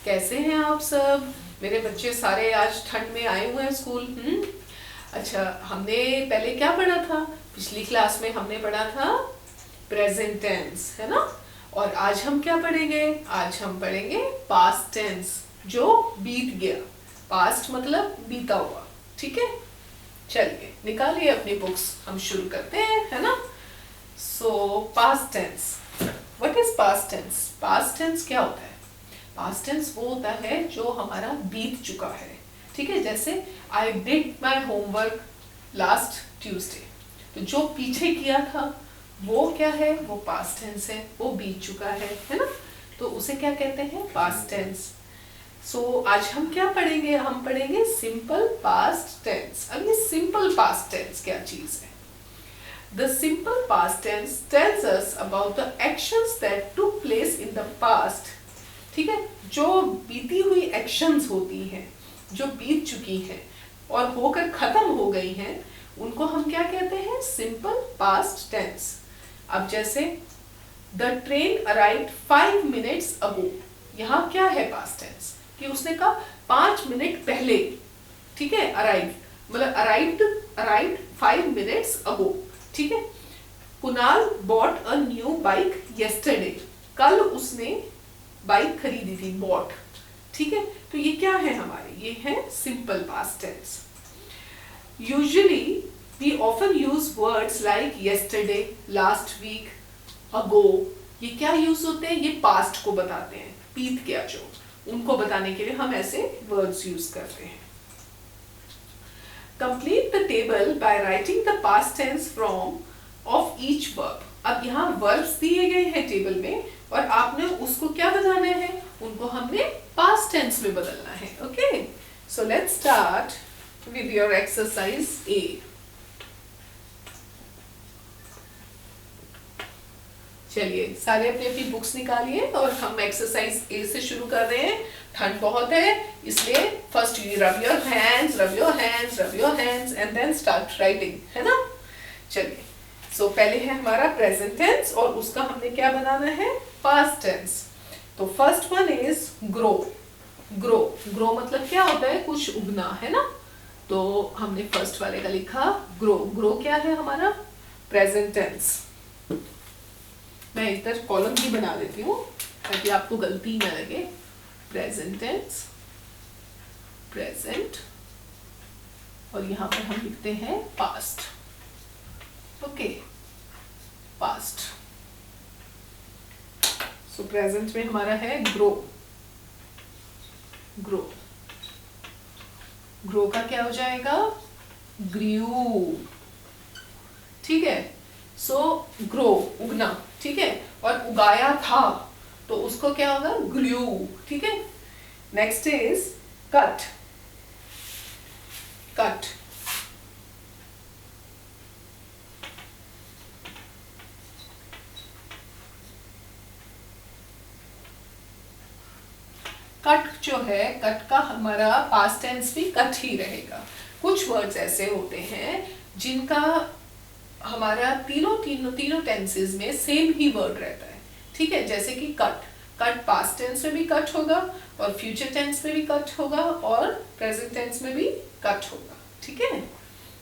कैसे हैं आप सब? मेरे बच्चे सारे आज ठंड में आए हुए हैं स्कूल। अच्छा, हमने पहले क्या पढ़ा था? पिछली क्लास में हमने पढ़ा था प्रेजेंट टेंस, है ना? और आज हम क्या पढ़ेंगे? आज हम पढ़ेंगे पास्ट टेंस, जो बीत गया। पास्ट मतलब बीता हुआ। ठीक है, चलिए निकालिए अपनी बुक्स, हम शुरू करते हैं, है ना? So past tense, what is past tense? Past tense क्या होता है? पास्ट टेंस वो होता है जो हमारा बीत चुका है। ठीक है, जैसे I did my homework last Tuesday, तो जो पीछे किया था वो क्या है? वो पास्ट टेंस है, वो बीत चुका है ना? तो उसे क्या कहते हैं? Past tense. सो आज हम क्या पढ़ेंगे? हम पढ़ेंगे सिंपल पास्ट टेंस। अब ये सिंपल पास्ट टेंस क्या चीज है? The simple past tense tells us about the actions that took place in the past. ठीक है, जो बीती हुई एक्शंस होती हैं, जो बीत चुकी हैं और होकर खत्म हो गई हैं, उनको हम क्या कहते हैं? Simple past tense. अब जैसे the train arrived 5 minutes ago, यहाँ क्या है पास्ट टेंस? कि उसने कहा 5 मिनट पहले। ठीक है, अराइव मतलब अराइव्ड 5 minutes ago। ठीक है, Kunal bought a new bike yesterday, कल उसने बाइक खरीदी थी, बॉट। ठीक है, तो ये क्या है हमारे? ये है simple past tense. Usually we often use words like yesterday, last week, ago. ये क्या यूज होते हैं? ये पास्ट को बताते हैं, बीत गया जो, उनको बताने के लिए हम ऐसे वर्ड्स यूज करते हैं। Complete the table by writing the past tense form of each verb. अब यहाँ verbs दिए गए हैं टेबल में और आपने उसको क्या बताना है? उनको हमने past tense में बदलना है। Okay? So let's start with your exercise A. चलिए सारे अपनी अपनी बुक्स निकालिए और हम एक्सरसाइज ए से शुरू कर रहे हैं। ठंड बहुत है, इसलिए first you rub your hands, rub your hands, rub your hands and then start writing, है ना? चलिए, सो पहले है हमारा प्रेजेंट टेंस और उसका हमने क्या बनाना है? Past tense. तो first one is grow. Grow, grow मतलब क्या होता है? कुछ उगना, है ना? तो हमने फर्स्ट वाले का लिखा ग्रो। ग्रो क्या है हमारा? Present tense. मैं इधर कॉलम भी बना देती हूँ ताकि आपको गलती ना लगे। प्रेजेंट टेंस, प्रेजेंट, और यहाँ पर हम लिखते हैं पास्ट। Okay, past. सो प्रेजेंट में हमारा है ग्रो। ग्रो, ग्रो का क्या हो जाएगा? ग्रीव। ठीक है, सो ग्रो उगना, ठीक है, और उगाया था तो उसको क्या होगा? ग्लू। ठीक है, next is cut. Cut, cut जो है, कट का हमारा पास्ट टेंस भी कट ही रहेगा। कुछ वर्ड्स ऐसे होते हैं जिनका हमारा तीनों टेंसेस में सेम ही वर्ड रहता है। ठीक है, जैसे कि कट, कट पास्ट टेंस में भी कट होगा और फ्यूचर टेंस में भी कट होगा और प्रेजेंट टेंस में भी कट होगा। ठीक है,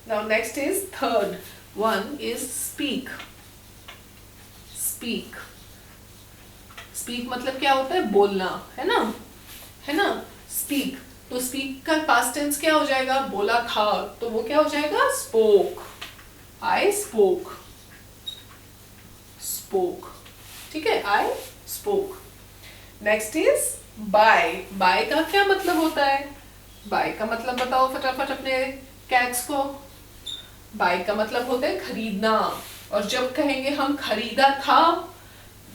now next is third one is speak. Speak, speak मतलब क्या होता है? बोलना, है ना? है ना? स्पीक, तो स्पीक का पास्ट टेंस क्या हो जाएगा? बोला था, तो वो क्या हो जाएगा? स्पोक। I spoke, spoke। ठीक है, I spoke। Next is buy। buy का क्या मतलब होता है? buy का मतलब बताओ फटाफट अपने कैट्स को। buy का मतलब होता है खरीदना, और जब कहेंगे हम खरीदा था,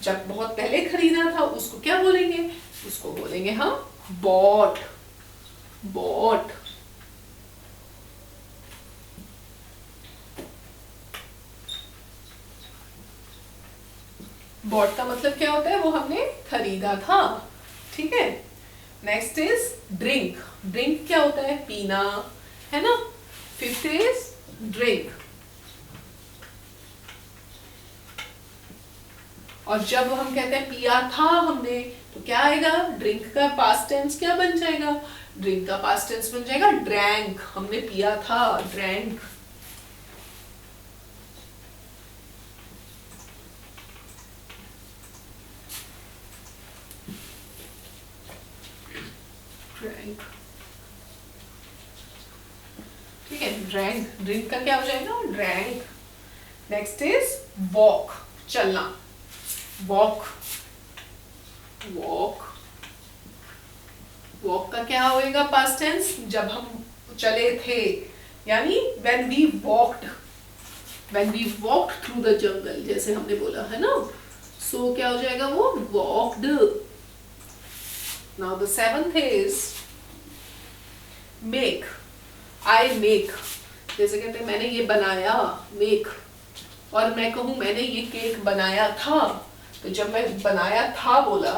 जब बहुत पहले खरीदा था, उसको क्या बोलेंगे? उसको बोलेंगे हम bought। bought। बॉट का मतलब क्या होता है? वो हमने खरीदा था। ठीक है, नेक्स्ट इज ड्रिंक। ड्रिंक क्या होता है? पीना, है ना? Fifth is drink. और जब हम कहते हैं पिया था हमने, तो क्या आएगा, ड्रिंक का पास्ट टेंस क्या बन जाएगा, ड्रिंक का पास्ट टेंस बन जाएगा ड्रैंक, हमने पिया था, ड्रैंक। ड्रैंक, ठीक है, ड्रैंक, ड्रिंक का क्या हो जाएगा, ड्रैंक। नेक्स्ट इज वॉक, चलना, वॉक, वॉक, वॉक का क्या होएगा पास्ट टेंस, जब हम चले थे, यानी when we walked, when we walked through the jungle, जैसे हमने बोला है ना, सो क्या हो जाएगा वो, walked। Now the seventh is make, I make, जैसे कहते हैं मैंने ये बनाया, make, और मैं कहूँ मैंने ये केक बनाया था, तो जब मैं बनाया था बोला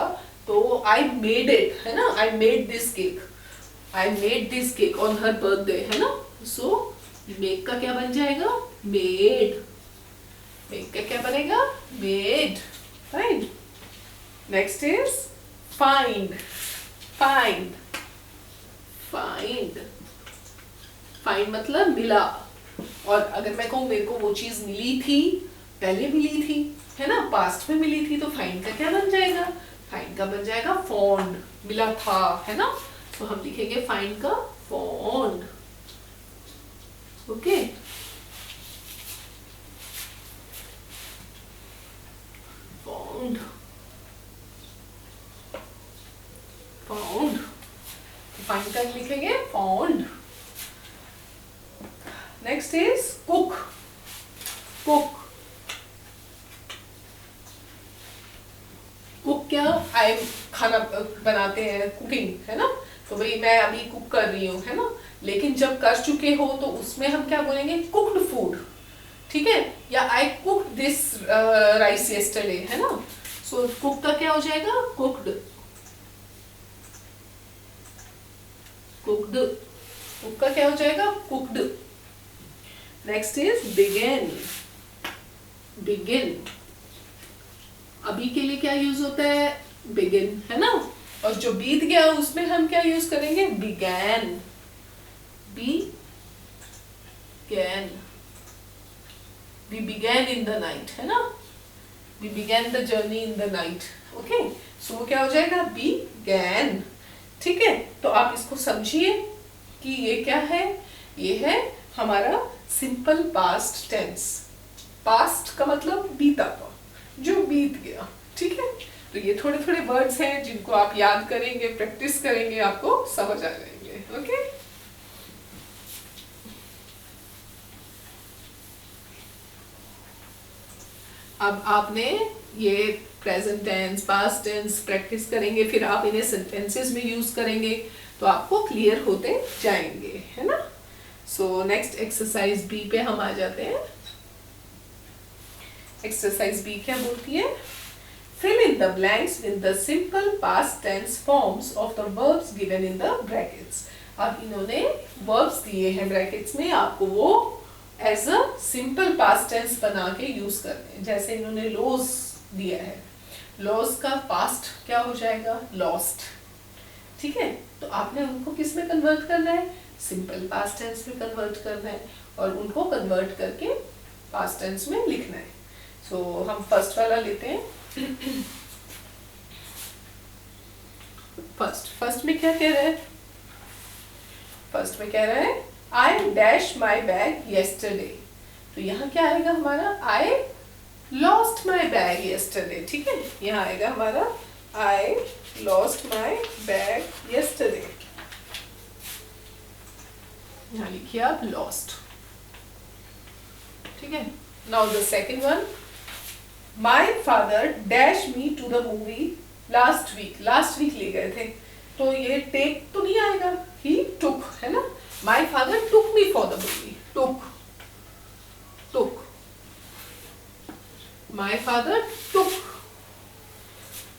तो I made it, है ना, I made this cake, I made this cake on her birthday, है ना, so make का क्या बन जाएगा, made, make का क्या बनेगा, made, right? Next is find, find, find, find मतलब मिला, और अगर मैं कहूँ मेरे को वो चीज मिली थी, पहले मिली थी, है ना, पास्ट में मिली थी, तो फाइंड का क्या बन जाएगा, फाइंड का बन जाएगा फॉन्ड, मिला था, है ना, तो हम लिखेंगे फाइंड का fond, okay. Fond, fond, find का लिखेंगे fond. Next is cook, cook, cook क्या, आई खाना बनाते हैं, कुकिंग, है ना, तो भाई मैं अभी कुक कर रही हूँ, है ना, लेकिन जब कर चुके हो तो उसमें हम क्या बोलेंगे, कुक्ड फूड, ठीक है, या आई कुक्ड दिस राइस यस्टरडे, है ना, सो कुक का क्या हो जाएगा, कुक्ड, कुक्ड, कुक का क्या हो जाएगा, cooked. Next is begin, begin, अभी के लिए क्या यूज होता है, बिगिन, है ना, और जो बीत गया उसमें हम क्या यूज करेंगे, began, began, we began in the night, है ना, we began the journey in the night, okay, so क्या हो जाएगा, began, ठीक है, तो आप इसको समझिए कि ये क्या है, ये है हमारा सिंपल पास्ट टेंस, पास्ट का मतलब बीता हुआ, जो बीत गया, ठीक है, तो ये थोड़े थोड़े वर्ड्स हैं जिनको आप याद करेंगे, प्रैक्टिस करेंगे, आपको समझ आ जाएंगे, ओके। अब आपने ये present tense, past tense practice करेंगे, फिर आप इन्हें सेंटेंसेस में यूज करेंगे, तो आपको क्लियर होते जाएंगे, है ना। सो नेक्स्ट एक्सरसाइज बी पे हम आ जाते हैं। एक्सरसाइज बी क्या बोलती है, fill in the blanks with the simple past tense forms of the verbs given in the brackets। अब इन्होंने verbs दिए हैं ब्रैकेट्स में, आपको वो as a simple past tense बना के यूज करते हैं। जैसे इन्होंने लॉस दिया है, लॉस का पास्ट क्या हो जाएगा, लॉस्ट, ठीक है, तो आपने उनको किस में कन्वर्ट करना है, सिंपल पास्ट टेंस में कन्वर्ट करना है, और उनको कन्वर्ट करके पास्ट टेंस में लिखना है। सो हम फर्स्ट वाला लेते हैं। फर्स्ट में क्या कह रहा है, फर्स्ट में कह रहा है I dash my bag yesterday, तो यहाँ क्या आएगा हमारा, I lost my bag yesterday, ठीक है, यहाँ आएगा हमारा I lost my bag yesterday, यहाँ लिखिए आप लॉस्ट, ठीक है। Now the second one, my father dash me to the movie last week, last week ले गए थे, तो ये टेक तो नहीं आएगा, ही टुक, है ना, my father took me for the movie, took, took, my father took,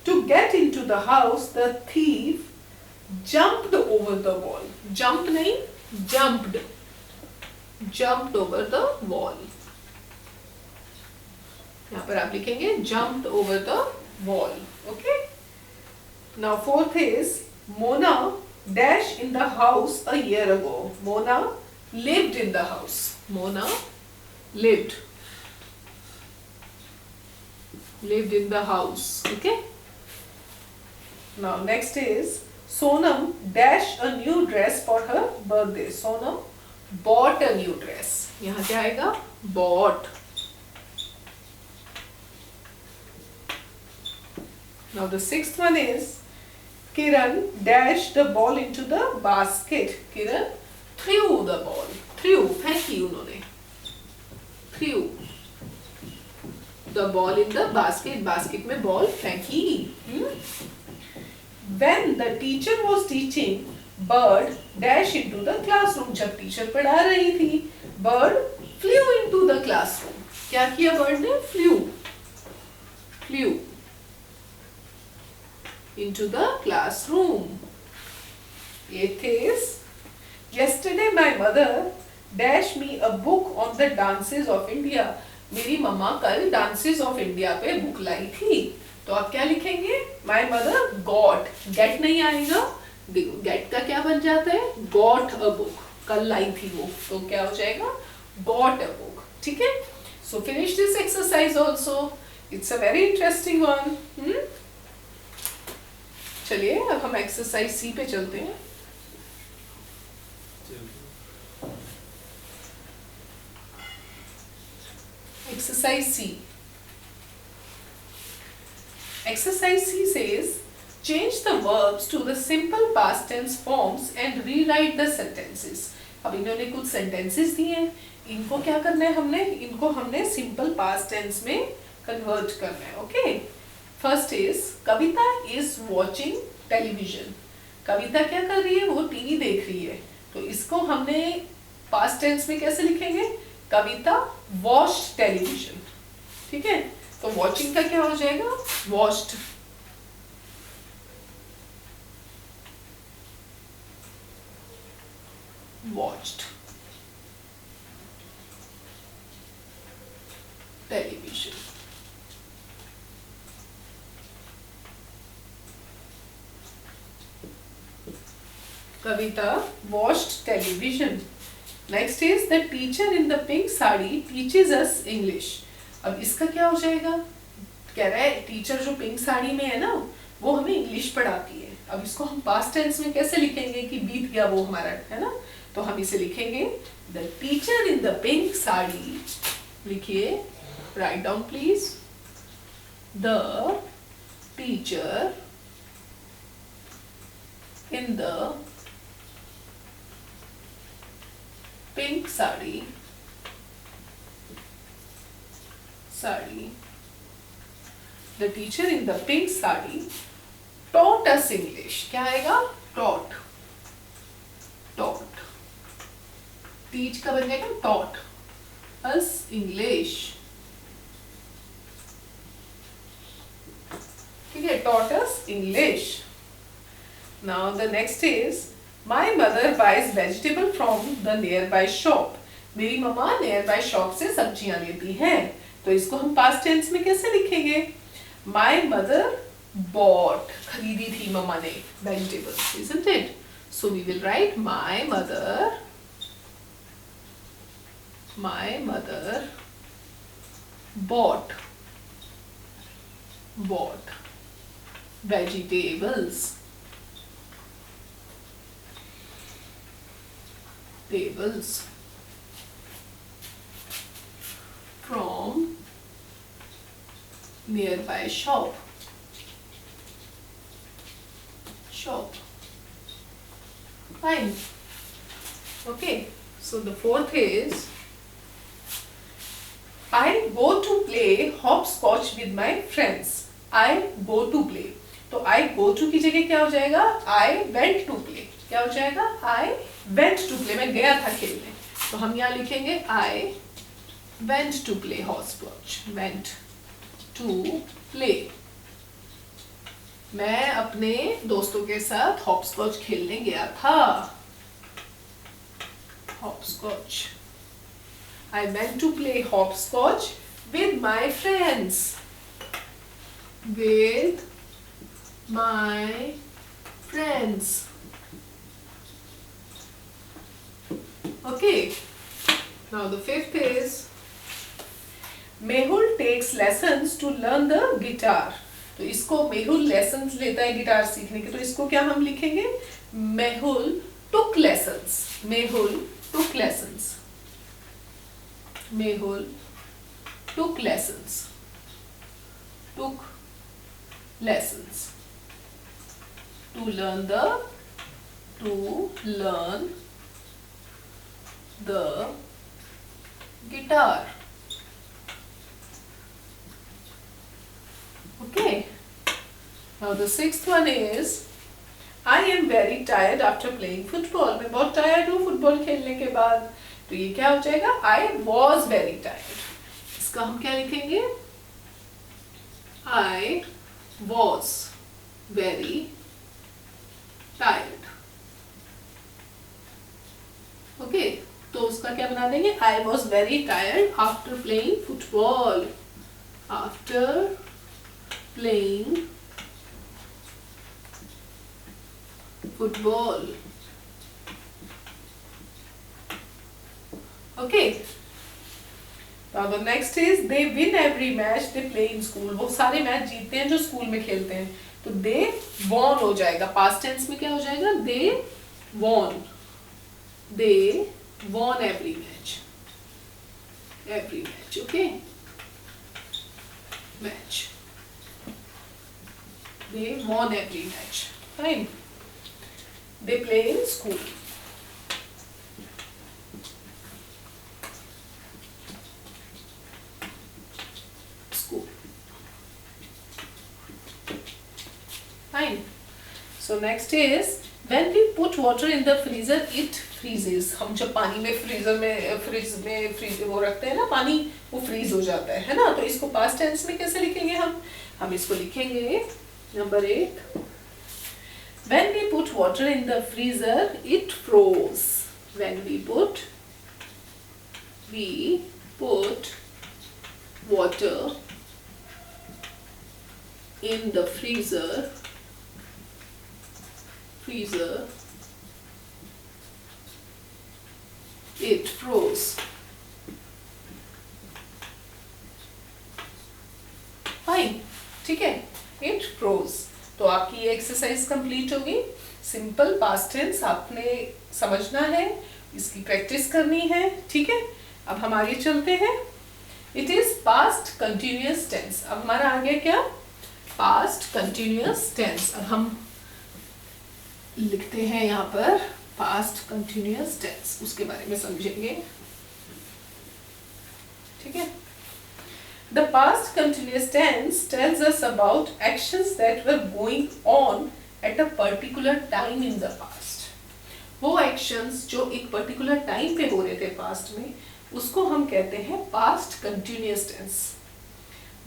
to get into the house the thief jumped over the wall, jump नहीं jumped, jumped over the wall, यहाँ पर आप लिखेंगे jumped over the wall, okay. Now fourth is Mona dash in the house a year ago. Mona lived in the house. Mona lived in the house. Okay. Now next is Sonam dash a new dress for her birthday. Sonam bought a new dress. यहाँ क्या आएगा? Bought. Now the sixth one is Kiran dashed the ball into the basket. Kiran threw the ball. Threw, फेंकी उन्होंने. Threw the ball in the basket. Basket में ball फेंकी. When the teacher was teaching, bird dashed into the classroom. जब teacher पढ़ा रही थी, bird flew into the classroom. क्या किया bird ने? Flew into the classroom. Eighth is yesterday my mother dashed me a book on the dances of India. मेरी मम्मा कल dances of India पे बुक लाई थी. तो आप क्या लिखेंगे? My mother got. Get नहीं आएगा. देखो get का क्या बन जाता है? Got a book. कल लाई थी वो. तो क्या हो जाएगा? Got a book. ठीक है? So finish this exercise also. It's a very interesting one. चलिए अब हम एक्सरसाइज सी पे चलते हैं. Exercise C. Exercise C says change the verbs to the simple past tense forms and rewrite the sentences. अब इन्होंने कुछ sentences दिए हैं. इनको क्या करना है हमने? इनको हमने simple past tense में convert करना है. Okay? First is Kavita is watching television. कविता क्या कर रही है? वो टीवी देख रही है. तो इसको हमने past tense में कैसे लिखेंगे? कविता watched television. ठीक है? तो watching का क्या हो जाएगा? watched. television. Kavita watched television. Next is the teacher in the pink sari teaches us English. अब इसका क्या हो जाएगा? कह रहा है टीचर जो पिंक साड़ी में है ना वो हमें इंग्लिश पढ़ाती है. अब इसको हम पास्ट टेंस में कैसे लिखेंगे कि बीत गया वो हमारा, है ना? तो हम इसे लिखेंगे the teacher in the pink sari. लिखिए, write down please. The teacher in the pink sari the teacher in the pink sari taught us English. क्या आएगा? taught. teach का बन जाएगा taught us English. ठीक है, taught us English. Now the next is my mother buys vegetable from the nearby shop. मेरी मम्मा nearby shop से सब्जियां लेती हैं. तो इसको हम past tense में कैसे लिखेंगे? My mother bought. खरीदी थी मम्मा ने vegetables, isn't it? So we will write my mother bought vegetables. From nearby shop. Fine. Okay. So the fourth is I go to play hopscotch with my friends. I go to play. तो I go to की जगह क्या हो जाएगा? I went to play. क्या हो जाएगा? I went to play. मैं गया था खेलने. तो हम यहाँ लिखेंगे I went to play hopscotch. Went to play. मैं अपने दोस्तों के साथ हॉपस्कॉच खेलने गया था. Hopscotch. I went to play hopscotch with my friends. With my friends. Okay. Now the fifth is Mehul takes lessons to learn the guitar. तो इसको मेहुल लेसन्स लेता है गिटार सीखने के, तो इसको क्या हम लिखेंगे? Mehul took lessons. Mehul took lessons. Mehul took lessons. Took lessons to learn the guitar. Okay. Now the sixth one is I am very tired after playing football. मैं बहुत tired हूँ फुटबॉल खेलने के बाद. तो ये क्या हो जाएगा? I was very tired. इसका हम क्या लिखेंगे? I was very tired. Okay. तो उसका क्या बना देंगे? I was very tired after playing football. After playing football. Okay. Now the next is they win every match they play in school. वो सारे मैच जीतते हैं जो स्कूल में खेलते हैं. तो they won हो जाएगा. Past tense में क्या हो जाएगा? They won. They won every match. Every match. Okay. Match. They won every match. Fine. They play in school. School. Fine. So next is when we put water in the freezer, it freezes. हम जब पानी में freeze वो रखते हैं ना पानी, वो फ्रीज हो जाता है ना? तो इसको पास्ट टेंस में कैसे लिखेंगे हम? हम इसको लिखेंगे number 8. When we put water in the freezer, it froze. When we put water in the freezer, it froze. Fine. ठीक है? It froze. तो आपकी ये एक्सरसाइज कंप्लीट होगी. सिंपल पास्ट टेंस आपने समझना है, इसकी प्रैक्टिस करनी है. ठीक है? अब हम आगे चलते हैं. It is past continuous tense. अब हमारा आ गया क्या? Past continuous tense. अब हम लिखते हैं यहाँ पर पास्ट कंटिन्यूअस टेंस, उसके बारे में समझेंगे. ठीक है? The past continuous tense tells us about actions that were going on at a particular time in the past. वो actions जो एक particular time पे हो रहे थे past में, उसको हम कहते हैं past continuous tense.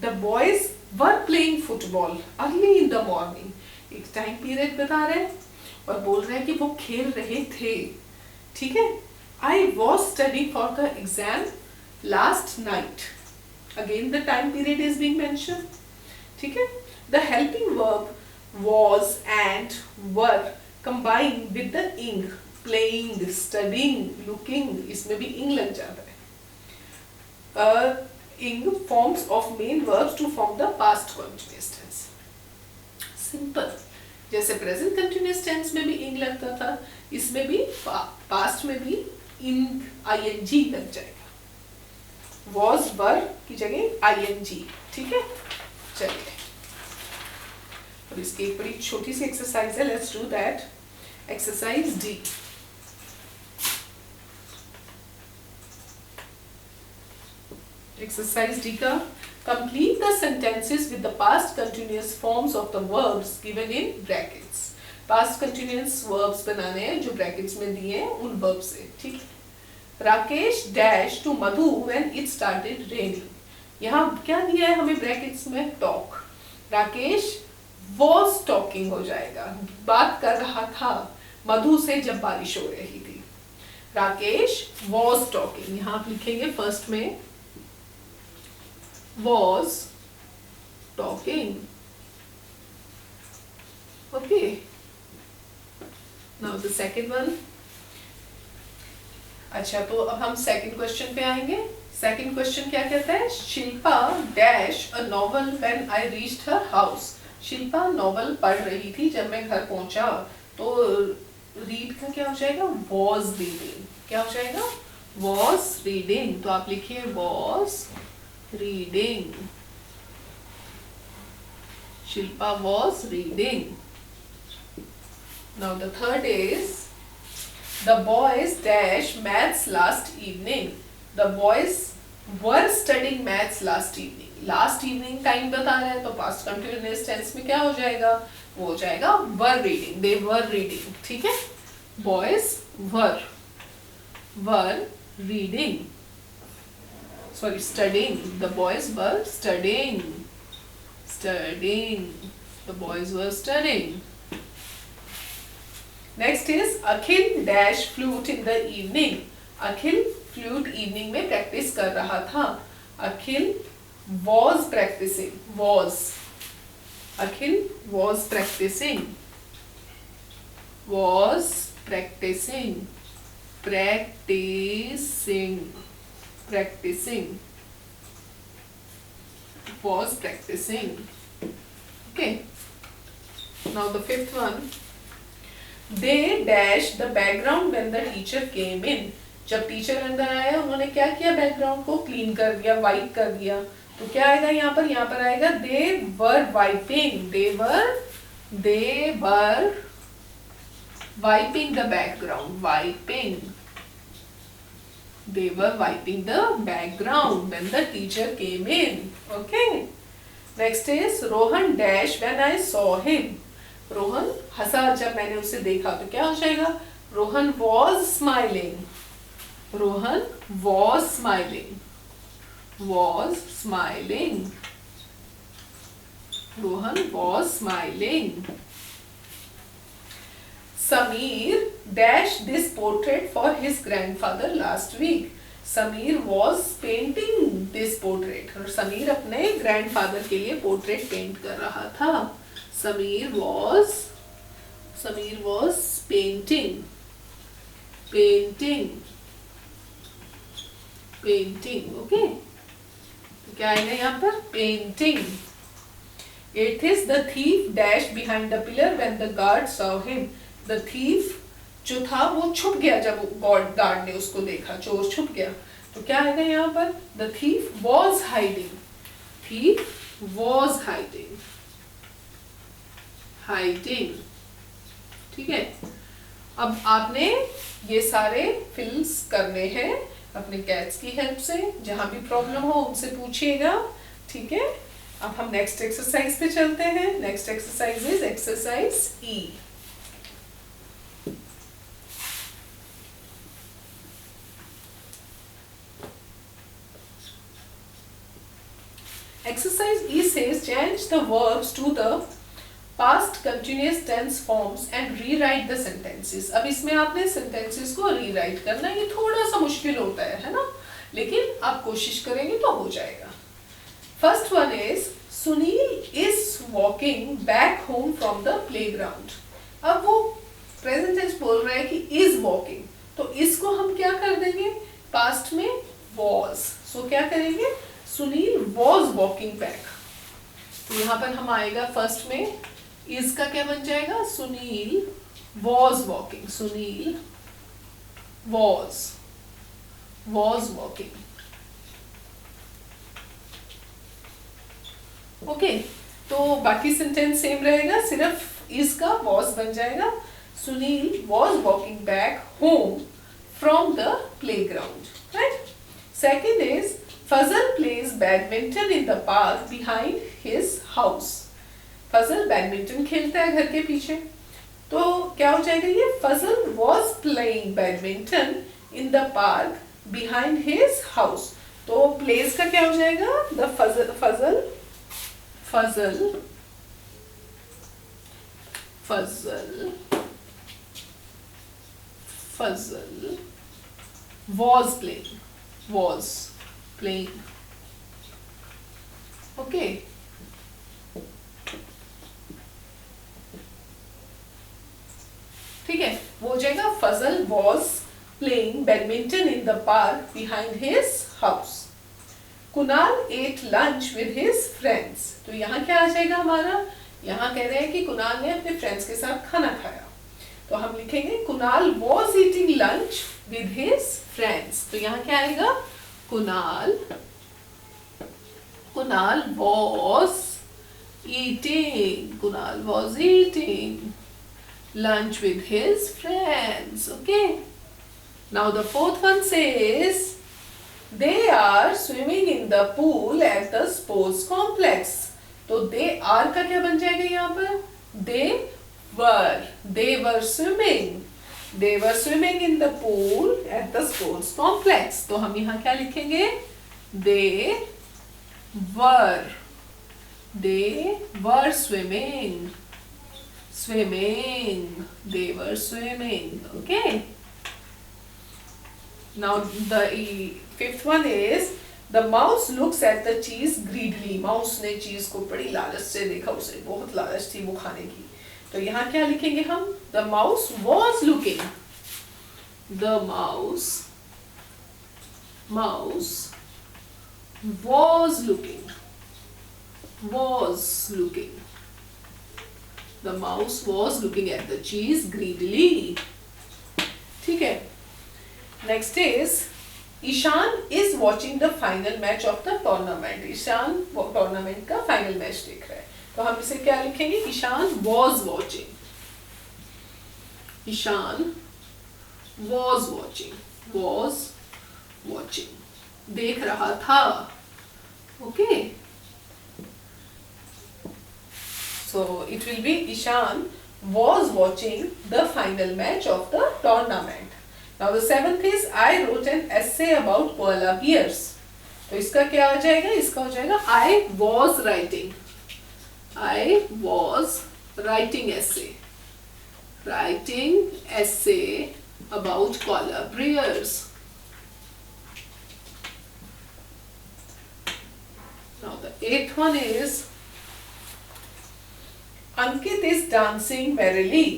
The boys were playing football early in the morning. एक time period बता रहे हैं और बोल रहे हैं कि वो खेल रहे थे. ठीक है? I was studying for the exam last night. Again the time period is being mentioned. ठीक है? The helping verb was and were combined with the ing. Playing, studying, looking, इसमें भी ing लग जाता है. Ing forms of main verbs to form the past continuous tense. Simple. जैसे present continuous tense में भी ing लगता था, इसमें भी past में भी ing लग जाएगा. was were की जगह ing. ठीक है? चलिए अब इसकी एक बड़ी छोटी सी एक्सरसाइज है. Let's do that. Exercise D. Exercise D का complete the sentences with the past continuous forms of the verbs given in brackets. Past continuous verbs बनाने हैं जो ब्रैकेट्स में दिए हैं उन वर्ब से. ठीक है? Rakesh dash to Madhu when it started raining. यहाँ क्या दिया है हमें ब्रैकेट्स में? टॉक. राकेश वॉज टॉकिंग हो जाएगा, बात कर रहा था मधु से जब बारिश हो रही थी. Rakesh was talking. यहाँ आप लिखेंगे फर्स्ट में was talking. Okay, now the second one. अच्छा, तो अब हम सेकंड क्वेश्चन पे आएंगे। सेकंड क्वेश्चन क्या कहता है? Shilpa dash a novel when I reached her house. Shilpa novel पढ़ रही थी जब मैं घर पहुंचा। तो रीड का क्या हो जाएगा? Was reading. क्या हो जाएगा? Was reading. तो आप लिखिए was reading. Shilpa was reading. Now the third is the boys dash maths last evening. The boys were studying maths last evening. Last evening time बता रहा है तो past continuous tense में क्या हो जाएगा? वो हो जाएगा were reading. They were reading. ठीक है? Boys were reading. Sorry, studying. The boys were studying. Studying. The boys were studying. Next is Akhil dash flute in the evening. Akhil flute evening में प्रैक्टिस कर रहा था। Akhil was practising. Was, Akhil was practising. Was practising. Practising. Practising. Was practising. Okay, now the fifth one. They dash the background when the teacher came in. जब teacher अंदर आया उन्होंने क्या किया? बैकग्राउंड को क्लीन कर दिया, वाइप कर दिया। तो क्या आएगा यहाँ पर? यहाँ पर आएगा they were wiping. They were wiping the background. Wiping. They were wiping the background when the teacher came in. Okay. Next is Rohan dash when I saw him. Rohan हंसा जब मैंने उसे देखा। तो क्या हो जाएगा? Rohan was smiling. Rohan was smiling. Was smiling. Rohan was smiling. Sameer dash this portrait for his grandfather last week. Sameer was painting this portrait. और समीर अपने ग्रैंडफादर के लिए पोर्ट्रेट पेंट कर रहा था। Samir was painting. Okay, तो क्या आएगा यहाँ पर? Painting. Eighth is the thief dashed behind the pillar when the guard saw him. The thief जो था वो छुप गया जब गार्ड ने उसको देखा। चोर छुप गया। तो क्या आएगा यहाँ पर? The thief was hiding. Thief was hiding. Hiding. ठीक है, अब आपने ये सारे फिल्स करने हैं अपने कैट्स की हेल्प से। जहां भी प्रॉब्लम हो उनसे पूछिएगा। ठीक है, अब हम नेक्स्ट एक्सरसाइज पे चलते हैं। Next exercise is exercise E. Exercise E says change the verbs to the past continuous tense forms and rewrite the sentences. अब इसमें आपने sentences को rewrite करना। ये थोड़ा सा मुश्किल होता है ना, लेकिन आप कोशिश करेंगे तो हो जाएगा। First one is Sunil is walking back home from the playground. अब वो present tense बोल रहा है कि is walking, तो इसको हम क्या कर देंगे? past में was. So क्या करेंगे? Sunil was walking back. तो यहाँ पर हम आएगा फर्स्ट में इज का क्या बन जाएगा? Sunil was walking. Sunil was walking. Okay, तो बाकी सेंटेंस सेम रहेगा, सिर्फ इज का वॉज बन जाएगा। Sunil was walking back home from the playground. Right. Second is Fazal plays badminton in the park behind his house. Fazal badminton खेलता है घर के पीछे। तो क्या हो जाएगा ये? Fazal was playing badminton in the park behind his house. तो प्लेस का क्या हो जाएगा? The Fazal Fazal Fazal Fazal Fazal was playing. Okay. जाएगा Fazal was playing badminton in the park behind his house. Kunal ate lunch with his friends. तो यहाँ क्या आ जाएगा हमारा, यहाँ कह रहे हैं कि कुणाल ने अपने फ्रेंड्स के साथ खाना खाया, तो हम लिखेंगे Kunal was eating lunch with his friends. तो यहाँ क्या आएगा, Kunal was eating lunch with his friends. Okay, now the fourth one says they are swimming in the pool at the sports complex. तो they are का क्या बन जाएगा यहाँ पर, they were swimming in the pool at the sports complex. तो हम यहाँ क्या लिखेंगे, they were swimming, they were swimming. Okay, now the fifth one is the mouse looks at the cheese greedily. mouse ने चीज को बड़ी लालच से देखा, उसे बहुत लालच थी वो खाने की। तो यहाँ क्या लिखेंगे हम, the mouse was looking the mouse was looking at the cheese greedily. ठीक है, next is Ishaan is watching the final match of the tournament. Ishaan tournament का फाइनल मैच देख रहा है, तो हम इसे क्या लिखेंगे, ईशान was watching, देख रहा था। Okay, so it will be Ishan was watching the final match of the tournament. Now the seventh is I wrote an essay about koala bears. तो इसका क्या हो जाएगा, इसका हो जाएगा I was writing essay about koala bears. Now the eighth one is Ankit is dancing merrily.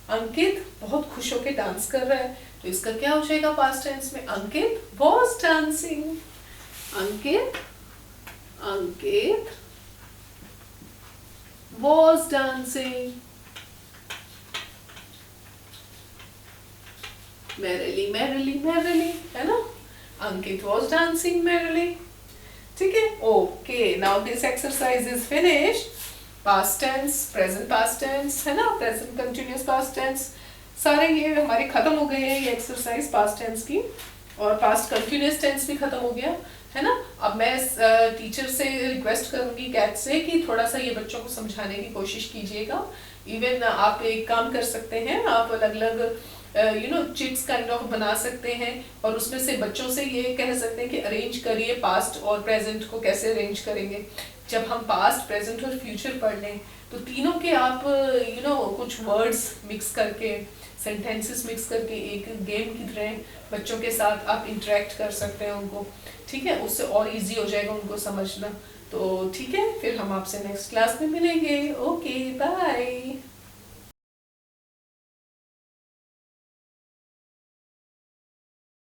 अंकित बहुत खुश होकर डांस कर रहा है, तो इसका क्या हो जाएगा पास्ट टेंस में, अंकित was dancing. Ankit was dancing merrily, है ना, अंकित was dancing merrily. ठीक है, okay, now this exercise is finished. Past tense, present past tense, है ना, प्रेजेंट कंटिन्यूअस पास्ट टेंस, सारे ये हमारे खत्म हो गए हैं, ये एक्सरसाइज पास्ट टेंस की, और पास्ट कंटिन्यूअस टेंस भी खत्म हो गया, है ना। अब मैं टीचर से रिक्वेस्ट करूंगी कैट से कि थोड़ा सा ये बच्चों को समझाने की कोशिश कीजिएगा। इवन आप एक काम कर सकते हैं, आप अलग अलग चिट्स काइंड ऑफ बना सकते हैं, और उसमें से बच्चों से ये कह सकते हैं कि अरेंज करिए पास्ट और प्रेजेंट को कैसे अरेंज करेंगे। जब हम पास्ट, प्रेजेंट और फ्यूचर पढ़ लें तो तीनों के आप कुछ वर्ड्स मिक्स करके, सेंटेंसेस मिक्स करके एक गेम की तरह बच्चों के साथ आप इंटरेक्ट कर सकते हैं उनको, ठीक है, उससे और इजी हो जाएगा उनको समझना। तो ठीक है, फिर हम आपसे नेक्स्ट क्लास में मिलेंगे। Okay, bye.